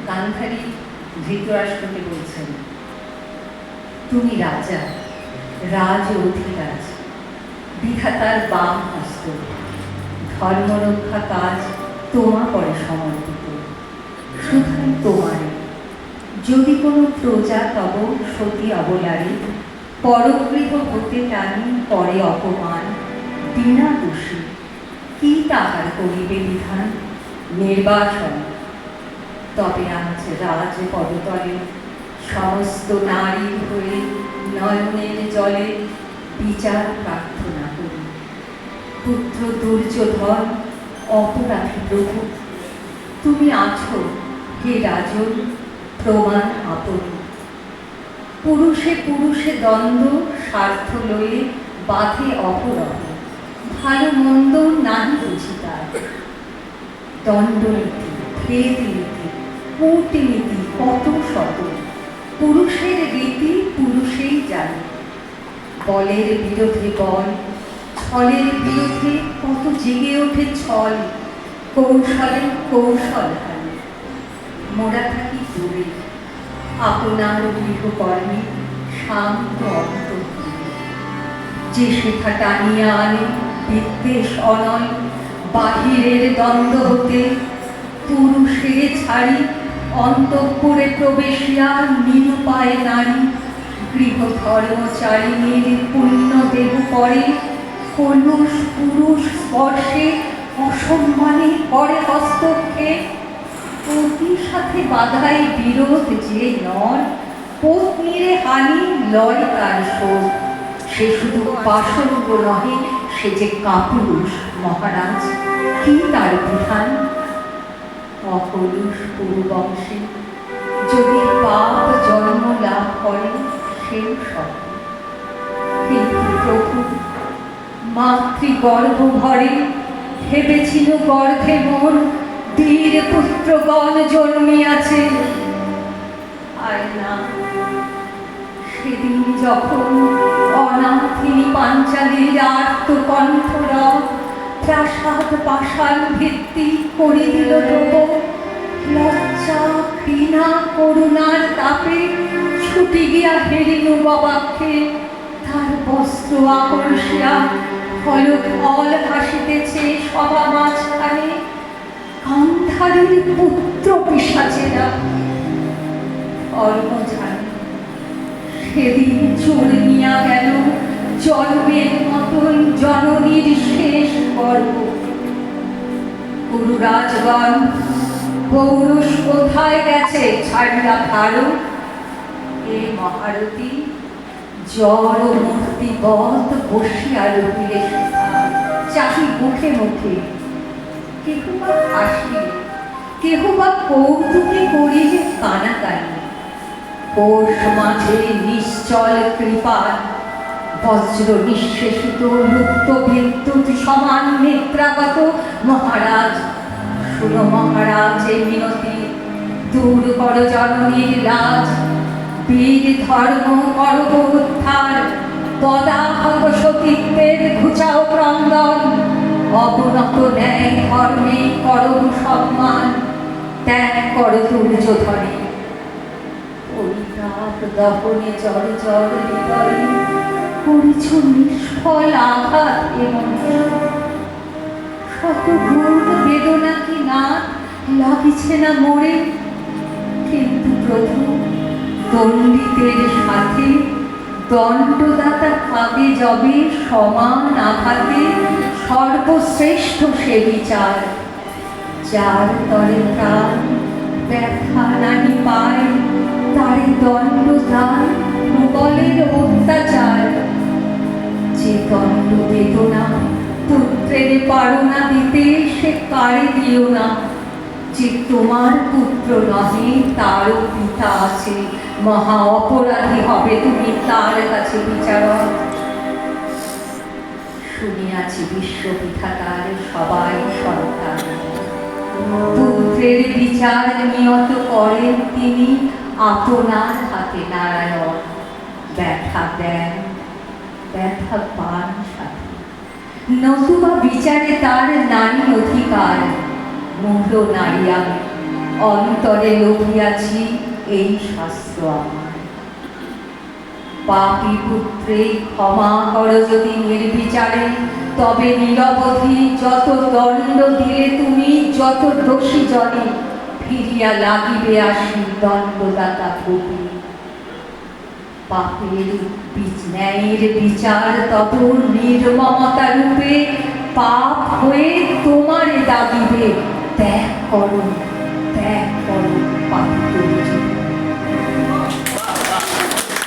গান্ধারী ধৃতরাষ্ট্রকে বলছেন, তুমি রাজা, রাজ অধিরাজ, বিধাতার বাম হস্ত, ধর্মরক্ষা কাজ তোমা পরে সমর্পিত। শুধু তোমারে যদি কোনো প্রজা তব সতী অবলারে পরগৃহ হতে টানি পরে অপমান, বিনা দোষী কি তাহার করিবে বিধান? নির্বাসন। তবে আজ রাজ পদতলে সমস্ত নারী হয়ে নয়নের জলে বিচার প্রার্থনা করি। পুত্র দুর্যোধন অপরাধী প্রভু, তুমি আছো হে রাজন প্রমাণ আপন। পুরুষে পুরুষে দ্বন্দ্ব স্বার্থ লয়ে বাঁধে অপরহ, ভালো মন্দ নাহি বুঝি তার। দণ্ডনীতি, ভেদ নীতি, কূটনীতি কত শত, পুরুষের রীতি পুরুষেই জানে। বলের বিরোধে বল, ছলের বিরোধে কত জেগে ওঠে ছল, কৌশলে কৌশল হারে। মোরা থাকি দূরে আপনার গৃহকর্মে শান্ত অন্তর, যে শেখা টানিয়া আনে বিদ্বেষ অনয়। বাহিরের দ্বন্দ্ব হতে পুরুষে ছাড়ি অন্তঃপুরে প্রবেশিয়া নিরুপায় নারী গৃহ ধর্মচারিণীর পুণ্য দেহ পরে কলুষ পুরুষ স্পর্শে অসম্মানে করে হস্তক্ষেপ। পতির সাথে বাধায় বিরোধ যে নর, পত্নীরে হানি লয় তার শোধ। সে শুধু পাষণ্ড নহে, সে যে কাপুরুষ মহারাজ, কি তার বিধান? অকলুষ পুরুবংশে যদি পাপ জন্ম লাভ করে সেও সব। কিন্তু প্রভু মাতৃগর্ভ ভরে ভেবেছিল গর্ভে মোর বীর পুত্রগণ জন্মিয়াছে। আয় না, সেদিন যখন অনাথিনী পাঞ্চালীর আর্তকণ্ঠরব প্রাসাদ পাষাণ ভিত্তি করে দিল দ্রব। লজ্জা ঘৃণা করুণার তাপে ছুটি গিয়া হেরিনু গবাক্ষে, তার বস্ত্র আকর্ষিয়া ফল ফল ভাসিতেছে সভা মাঝখানে। গান্ধারীর পুত্র পিশাচেরা ধর্ম জানে, সেদিন চোর নিয়া গেল জন্মের মতন জননীর শেষ গর্ব। কুরুরাজগণ পৌরুষ কোথায় গেছে ছাড়িয়া ভারত? এ মহারথী জড় মূর্তিবৎ বসিয়া রহিলে চাহি মুখে মুখে। কেহ বা হাসিলে, কেহ বা কৌতুকে করিলে কানাকানি। কোষ মাঝে নিশ্চল কৃপার বজ্র নিঃশেষিত লুপ্ত বিদ্যুৎ সমান নেত্রাগত মহারাজ। শুনো মহারাজ এই মিনতি, দূর কর জননীর লাজ। বীর ধর্ম করব উদ্ধার, পদাহব সতীত্বের ঘুচাও ক্রন্দন। অবনত ন্যায় ধর্মে করব সম্মান, ত্যাগ কর দুর্যোধনে। পরিতাপ দহনে জল জল হৃদয়ে করিছ নিষ্ফল আঘাত এবং শত ভূত বেদনা কি না লাগিছে না মোরে? কিন্তু প্রভু দণ্ডিতের সাথে দণ্ডদাতা খাবে যবে সমান আঘাতে সর্বশ্রেষ্ঠ সে বিচার। যার তরে প্রাণ ব্যথা নানি পায়, তারে দণ্ড দান প্রবলের অত্যাচার। যে দণ্ড বেদনা পুত্রের পারো না দিতে, সে কারে দিও না। যে তোমার পুত্র নহে তারও পিতা আছে, মহা অপরাধী হবে তুমি তার কাছে বিচারক। শুনিয়াছি বিশ্ববিধাতার সবাই সন্তান, পুত্রের বিচার নিয়ত করেন তিনি আপনার হাতে নারায়ণ। ব্যথা দেন, ব্যথা পান সাথে, নতুবা বিচারে তার নারী অধিকার। মূঢ় নারী আমি, অন্তরে লভিয়াছি এই শাস্ত্র আমার। পাপী পুত্রে ক্ষমা করো যদি নির্বিচারে, তবে নিরবধি যত দণ্ড দিলে তুমি, যত দোষী জনে ফিরিয়া লাগিবে আসি দণ্ডদাতা কবি। পাপের ন্যায়ের বিচার তত নির্মমতা রূপে পাপ হয়ে তোমারে দাবিবে, ত্যাগ করো